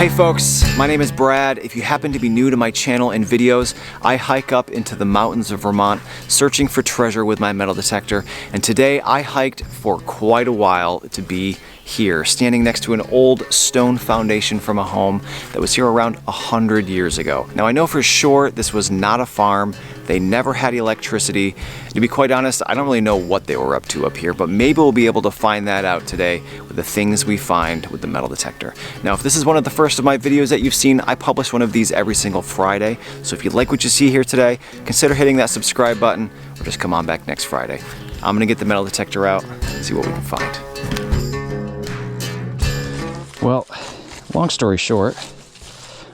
Hey folks, my name is Brad. If you happen to be new to my channel and videos, I hike up into the mountains of Vermont searching for treasure with my metal detector. And today I hiked for quite a while to be here, standing next to an old stone foundation from a home that was here around 100 years ago. Now I know for sure this was not a farm. They never had electricity. To be quite honest, I don't really know what they were up to up here, but maybe we'll be able to find that out today with the things we find with the metal detector. Now, if this is one of the first of my videos that you've seen, I publish one of these every single Friday. So if you like what you see here today, consider hitting that subscribe button or just come on back next Friday. I'm gonna get the metal detector out and see what we can find. Well, long story short,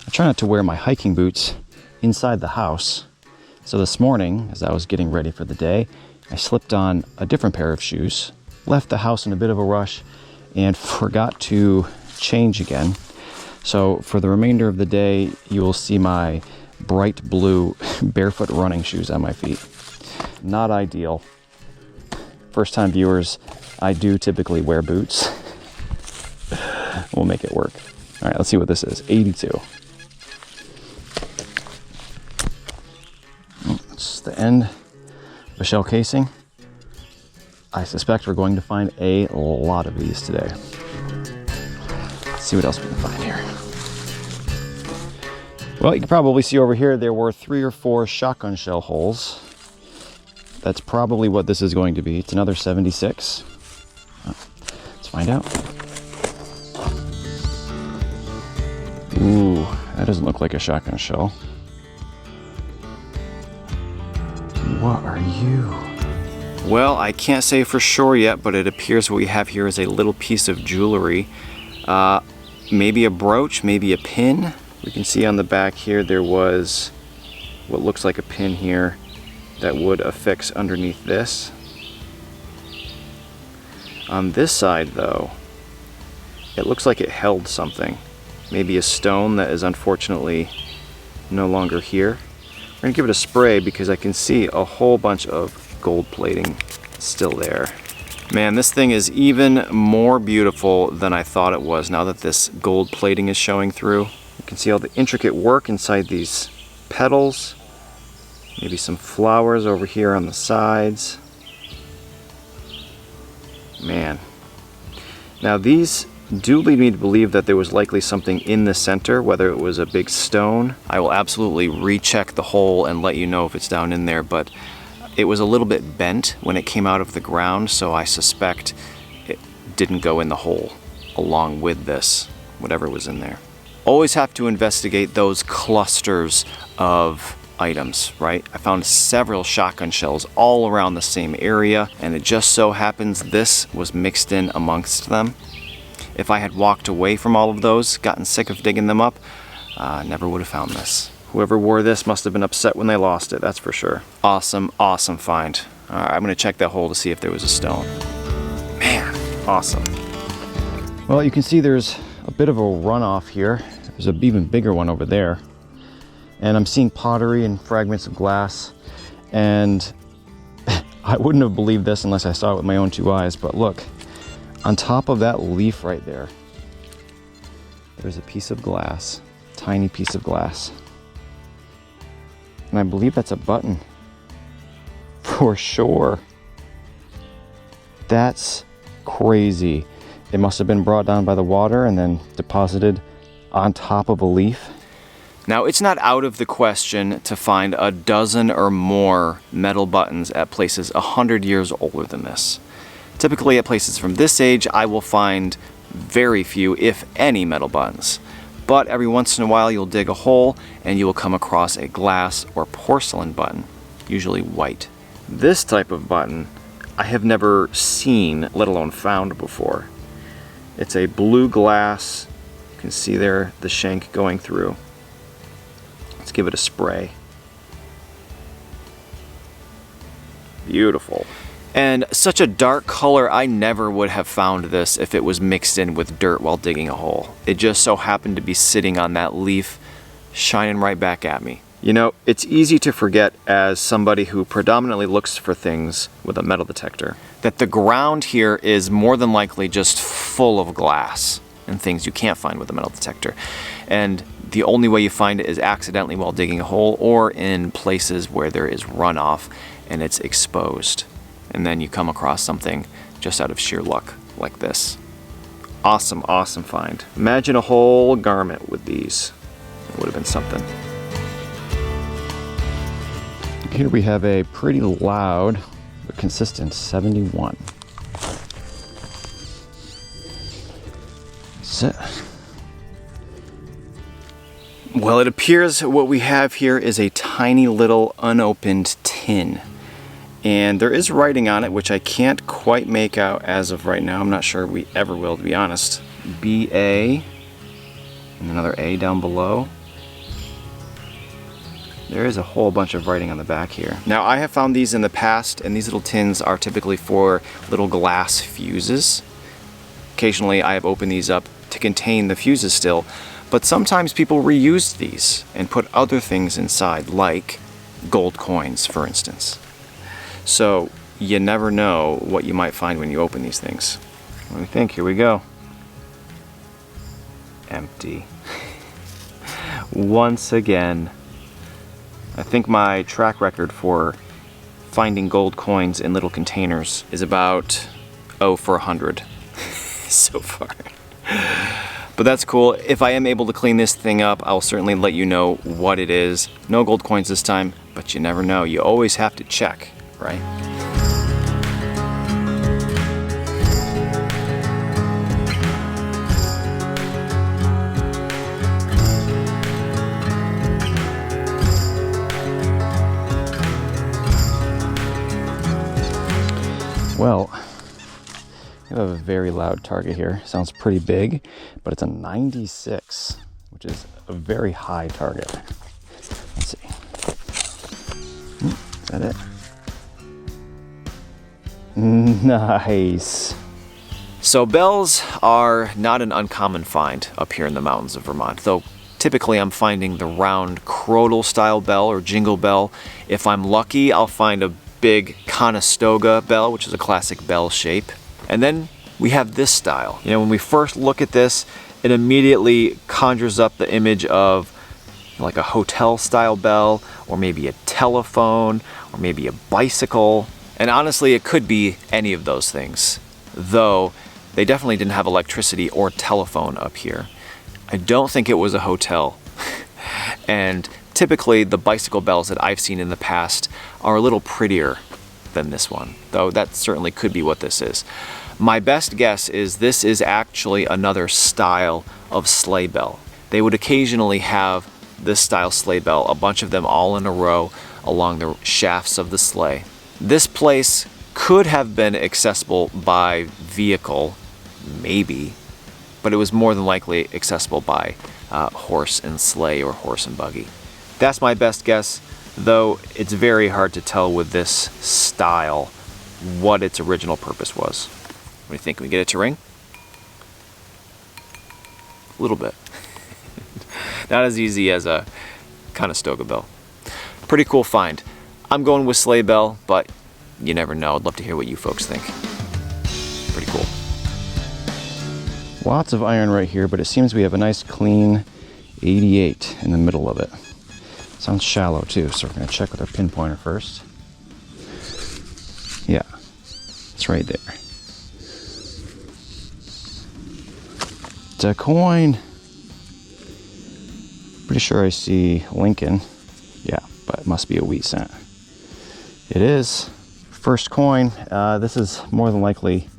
I try not to wear my hiking boots inside the house. So this morning, as I was getting ready for the day, I slipped on a different pair of shoes, left the house in a bit of a rush, and forgot to change again. So for the remainder of the day, you will see my bright blue barefoot running shoes on my feet. Not ideal. First time viewers, I do typically wear boots. We'll make it work. All right, let's see what this is. 82. It's the end of a shell casing. I suspect we're going to find a lot of these today. Let's see what else we can find here. Well, you can probably see over here there were 3 or 4 shotgun shell holes. That's probably what this is going to be. It's another 76. Let's find out. Ooh, that doesn't look like a shotgun shell. What are you? Well, I can't say for sure yet, but it appears what we have here is a little piece of jewelry. Maybe a brooch, maybe a pin. We can see on the back here there was what looks like a pin here that would affix underneath this. On this side though, it looks like it held something. Maybe a stone that is unfortunately no longer here. We're gonna give it a spray because I can see a whole bunch of gold plating still there. Man, this thing is even more beautiful than I thought it was now that this gold plating is showing through. You can see all the intricate work inside these petals. Maybe some flowers over here on the sides. Man. Now these do lead me to believe that there was likely something in the center, whether it was a big stone. I will absolutely recheck the hole and let you know if it's down in there, but it was a little bit bent when it came out of the ground, so I suspect it didn't go in the hole along with this, whatever was in there. Always have to investigate those clusters of items, right? I found several shotgun shells all around the same area, and it just so happens this was mixed in amongst them. If I had walked away from all of those, gotten sick of digging them up, never would have found this. Whoever wore this must have been upset when they lost it, that's for sure. Awesome, awesome find. All right, I'm gonna check that hole to see if there was a stone. Man, awesome. Well, you can see there's a bit of a runoff here. There's an even bigger one over there. And I'm seeing pottery and fragments of glass. And I wouldn't have believed this unless I saw it with my own 2 eyes, but look. On top of that leaf right there, there's a piece of glass, tiny piece of glass. And I believe that's a button, for sure. That's crazy. It must have been brought down by the water and then deposited on top of a leaf. Now, it's not out of the question to find a dozen or more metal buttons at places 100 years older than this. Typically at places from this age, I will find very few, if any, metal buttons. But every once in a while, you'll dig a hole and you will come across a glass or porcelain button, usually white. This type of button, I have never seen, let alone found before. It's a blue glass. You can see there the shank going through. Let's give it a spray. Beautiful. And such a dark color, I never would have found this if it was mixed in with dirt while digging a hole. It just so happened to be sitting on that leaf, shining right back at me. You know, it's easy to forget as somebody who predominantly looks for things with a metal detector, that the ground here is more than likely just full of glass. and things you can't find with a metal detector. And the only way you find it is accidentally while digging a hole or in places where there is runoff and it's exposed. And then you come across something just out of sheer luck like this. Awesome, awesome find. Imagine a whole garment with these. It would have been something. Here we have a pretty loud but consistent 71. So, well, it appears what we have here is a tiny little unopened tin. And there is writing on it, which I can't quite make out as of right now. I'm not sure we ever will, to be honest. BA, and another A down below. There is a whole bunch of writing on the back here. Now, I have found these in the past, and these little tins are typically for little glass fuses. Occasionally, I have opened these up to contain the fuses still, but sometimes people reused these and put other things inside, like gold coins, for instance. So you never know what you might find when you open these things. What do you think? Here we go. Empty. Once again. I think my track record for finding gold coins in little containers is about 0 for 100 so far. But that's cool. If I am able to clean this thing up, I'll certainly let you know what it is. No gold coins this time, but you never know. You always have to check, right? Well, we have a very loud target here. Sounds pretty big, but it's a 96, which is a very high target. Let's see. Is that it? Nice. So bells are not an uncommon find up here in the mountains of Vermont, though typically I'm finding the round Crodel style bell or jingle bell. If I'm lucky, I'll find a big Conestoga bell, which is a classic bell shape. And then we have this style. You know, when we first look at this, it immediately conjures up the image of like a hotel style bell, or maybe a telephone, or maybe a bicycle. And honestly, it could be any of those things, though they definitely didn't have electricity or telephone up here. I don't think it was a hotel. And typically the bicycle bells that I've seen in the past are a little prettier than this one, though that certainly could be what this is. My best guess is this is actually another style of sleigh bell. They would occasionally have this style sleigh bell, a bunch of them all in a row along the shafts of the sleigh. This place could have been accessible by vehicle, maybe, but it was more than likely accessible by horse and sleigh or horse and buggy. That's my best guess, though it's very hard to tell with this style what its original purpose was. What do you think? Can we get it to ring? A little bit. Not as easy as a Conestoga bell. Pretty cool find. I'm going with sleigh bell, but you never know. I'd love to hear what you folks think. Pretty cool. Lots of iron right here, but it seems we have a nice clean 88 in the middle of it. Sounds shallow too, so we're going to check with our pinpointer first. Yeah, it's right there. It's a coin. Pretty sure I see Lincoln. Yeah, but it must be a wheat cent. It is. First coin. This is more than likely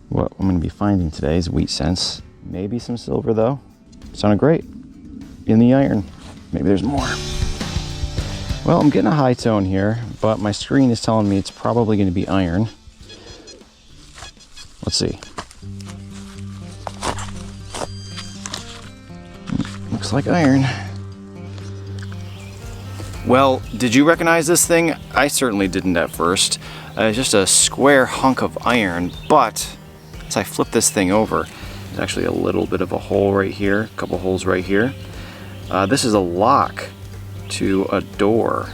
what I'm going to be finding today is wheat cents. Maybe some silver though. Sounded great. In the iron. Maybe there's more. Well, I'm getting a high tone here, but my screen is telling me it's probably going to be iron. Let's see. Looks like iron. Well, did you recognize this thing? I certainly didn't at first. It's just a square hunk of iron, but as I flip this thing over, there's actually a little bit of a hole right here, a couple holes right here. This is a lock to a door.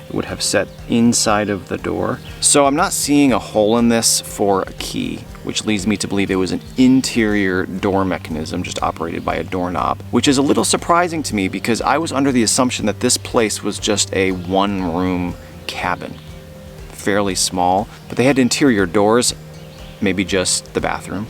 It would have set inside of the door. So I'm not seeing a hole in this for a key which leads me to believe it was an interior door mechanism just operated by a doorknob, which is a little surprising to me because I was under the assumption that this place was just a one-room cabin. Fairly small, but they had interior doors, maybe just the bathroom.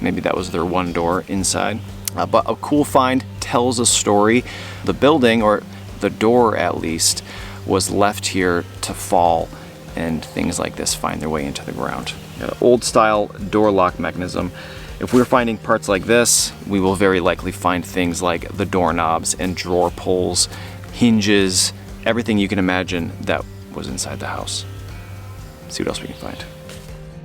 Maybe that was their one door inside. But a cool find, tells a story. The building, or the door at least, was left here to fall and things like this find their way into the ground. Old style door lock mechanism. If we're finding parts like this, we will very likely find things like the doorknobs and drawer pulls, hinges, everything you can imagine that was inside the house. Let's see what else we can find.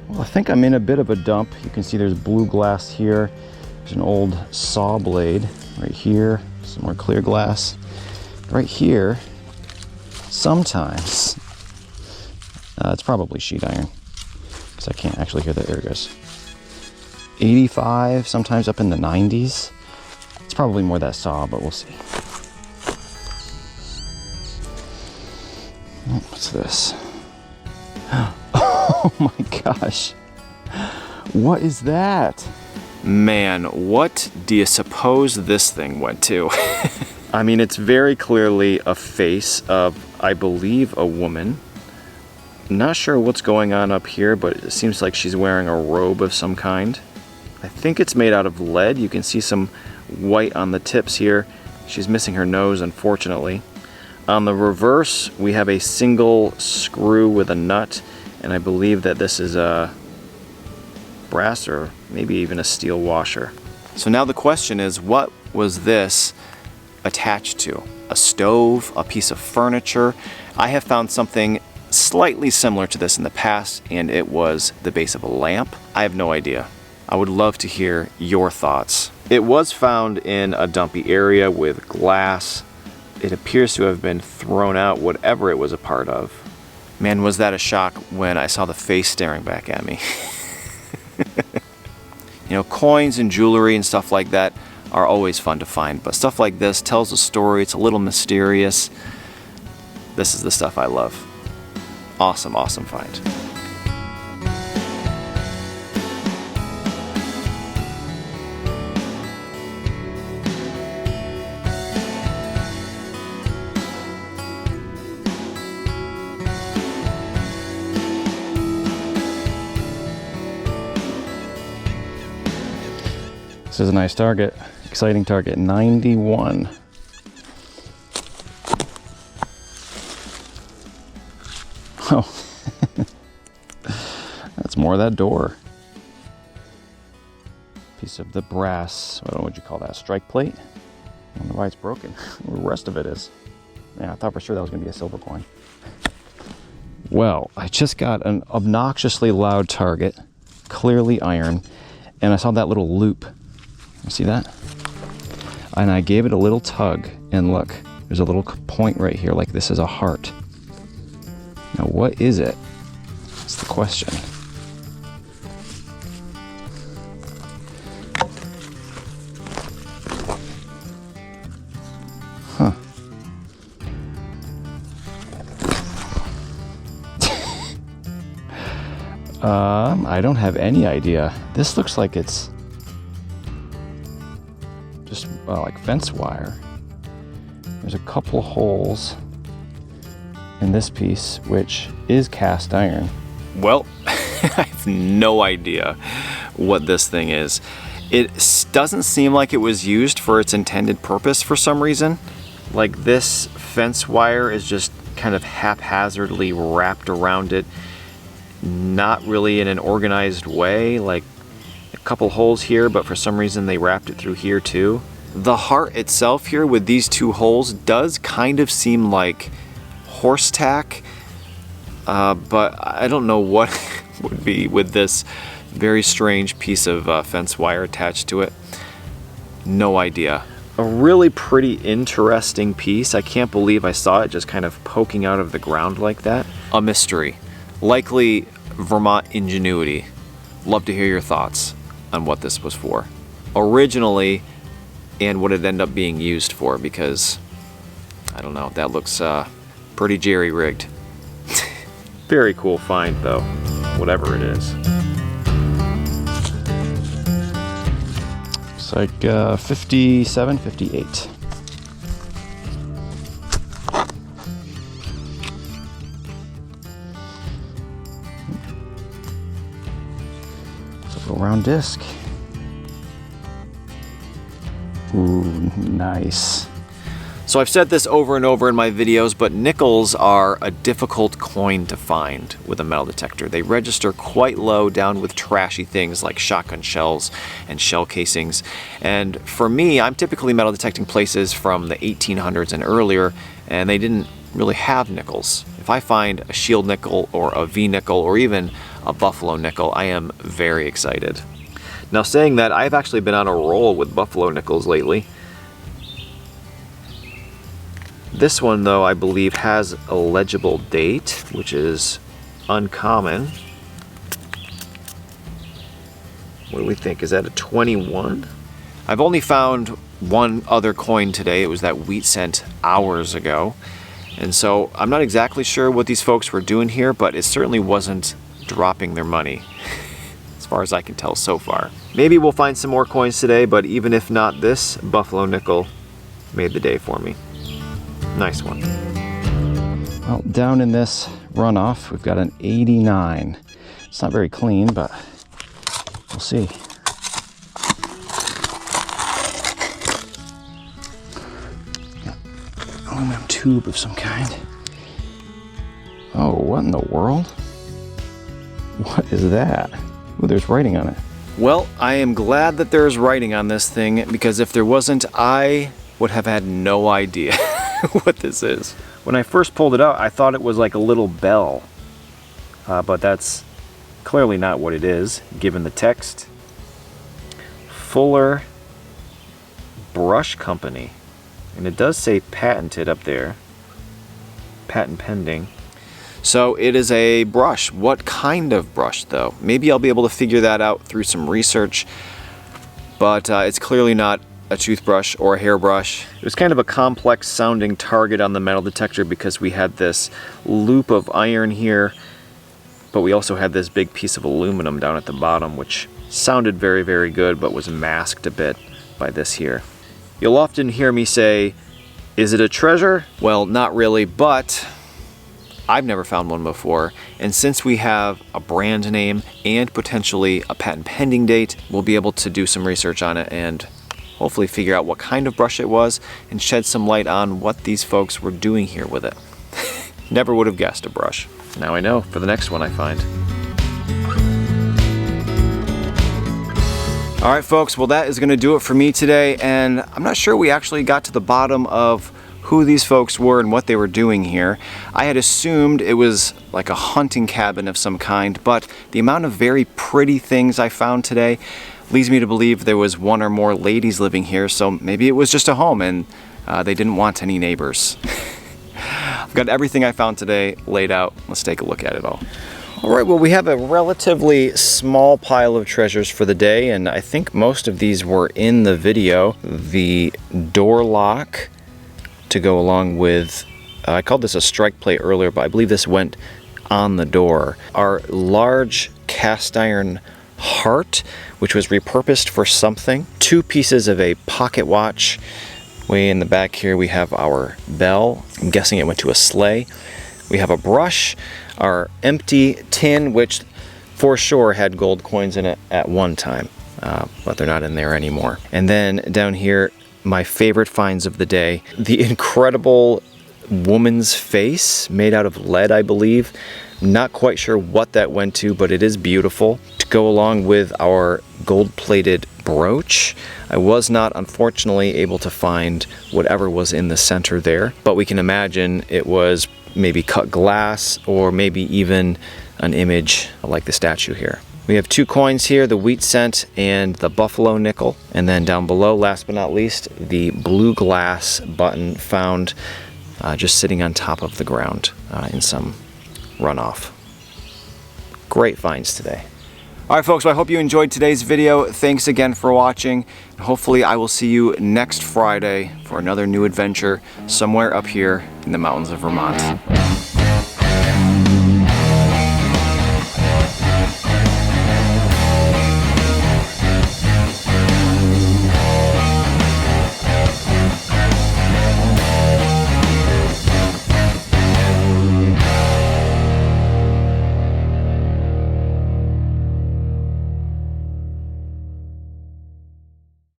Well, I think I'm in a bit of a dump. You can see there's blue glass here. There's an old saw blade right here, some more clear glass. Right here, sometimes, it's probably sheet iron, because I can't actually hear that. There it goes. 85, sometimes up in the 90s. It's probably more that saw, but we'll see. Oh, what's this? Oh my gosh. What is that? Man, what do you suppose this thing went to? I mean, it's very clearly a face of, I believe, a woman. Not sure what's going on up here, but it seems like she's wearing a robe of some kind. I think it's made out of lead. You can see some white on the tips here. She's missing her nose, unfortunately. On the reverse, we have a single screw with a nut, and I believe that this is a brass or maybe even a steel washer. So now the question is, what was this attached to? A stove, a piece of furniture? I have found something slightly similar to this in the past, and it was the base of a lamp. I have no idea. I would love to hear your thoughts. It was found in a dumpy area with glass. It appears to have been thrown out, whatever it was a part of. Man, was that a shock when I saw the face staring back at me. You know, coins and jewelry and stuff like that are always fun to find, but stuff like this tells a story. It's a little mysterious. This is the stuff I love. Awesome, awesome find. This is a nice target, exciting target, 91. Oh, that's more of that door. Piece of the brass, I don't know what you call that, strike plate? I don't know why it's broken. The rest of it is. Yeah, I thought for sure that was gonna be a silver coin. Well, I just got an obnoxiously loud target, clearly iron, and I saw that little loop. You see that? And I gave it a little tug, and look, there's a little point right here, like this is a heart. Now, what is it? That's the question. Huh. I don't have any idea. This looks like it's just like fence wire. There's a couple holes in this piece, which is cast iron. Well, I have no idea what this thing is. It doesn't seem like it was used for its intended purpose for some reason. Like, this fence wire is just kind of haphazardly wrapped around it, not really in an organized way. Like, a couple holes here, but for some reason they wrapped it through here too. The heart itself here with these two holes does kind of seem like horse tack, but I don't know what would be with this very strange piece of fence wire attached to it. No idea. A really pretty interesting piece. I can't believe I saw it just kind of poking out of the ground like that. A mystery. Likely Vermont ingenuity. Love to hear your thoughts on what this was for originally and what it ended up being used for, because I don't know, that looks pretty jerry-rigged. Very cool find though, whatever it is. like 57, 58. It's a little round disc. Ooh, nice. So I've said this over and over in my videos, but nickels are a difficult coin to find with a metal detector. They register quite low down with trashy things like shotgun shells and shell casings. And for me, I'm typically metal detecting places from the 1800s and earlier, and they didn't really have nickels. If I find a shield nickel or a V nickel or even a buffalo nickel, I am very excited. Now saying that, I've actually been on a roll with buffalo nickels lately. This one though, I believe, has a legible date, which is uncommon. What do we think? Is that a 21? I've only found one other coin today. It was that wheat cent hours ago. And so I'm not exactly sure what these folks were doing here, but it certainly wasn't dropping their money. As far as I can tell so far. Maybe we'll find some more coins today, but even if not, this buffalo nickel made the day for me. Nice one. Well, down in this runoff, we've got an 89. It's not very clean, but we'll see. Aluminum tube of some kind. Oh, what in the world? What is that? Ooh, there's writing on it. Well, I am glad that there's writing on this thing, because if there wasn't, I would have had no idea what this is. When I first pulled it out, I thought it was like a little bell, but that's clearly not what it is, given the text. Fuller Brush Company. And it does say patented up there. Patent pending. So it is a brush. What kind of brush though? Maybe I'll be able to figure that out through some research, but it's clearly not a toothbrush or a hairbrush. It was kind of a complex sounding target on the metal detector because we had this loop of iron here, but we also had this big piece of aluminum down at the bottom, which sounded very, very good, but was masked a bit by this here. You'll often hear me say, is it a treasure? Well, not really, but I've never found one before, and since we have a brand name and potentially a patent pending date, we'll be able to do some research on it and hopefully figure out what kind of brush it was and shed some light on what these folks were doing here with it. Never would have guessed a brush. Now I know for the next one I find. All right, folks, well, that is going to do it for me today, and I'm not sure we actually got to the bottom of who these folks were and what they were doing here. I had assumed it was like a hunting cabin of some kind, but the amount of very pretty things I found today leads me to believe there was one or more ladies living here, so maybe it was just a home and they didn't want any neighbors. I've got everything I found today laid out. Let's take a look at it all. All right, well, we have a relatively small pile of treasures for the day, and I think most of these were in the video. The door lock to go along with, I called this a strike plate earlier, but I believe this went on the door. Our large cast iron heart, which was repurposed for something. 2 pieces of a pocket watch. Way in the back here we have our bell. I'm guessing it went to a sleigh. We have a brush, our empty tin, which for sure had gold coins in it at one time, but they're not in there anymore. And then down here, my favorite finds of the day, the incredible woman's face made out of lead, I believe. Not quite sure what that went to, but it is beautiful. To go along with our gold-plated brooch. I was not, unfortunately, able to find whatever was in the center there, but we can imagine it was maybe cut glass or maybe even an image like the statue here. We have 2 coins here, the wheat cent and the buffalo nickel. And then down below, last but not least, the blue glass button found just sitting on top of the ground in some runoff. Great finds today. All right, folks, well, I hope you enjoyed today's video. Thanks again for watching. Hopefully I will see you next Friday for another new adventure somewhere up here in the mountains of Vermont.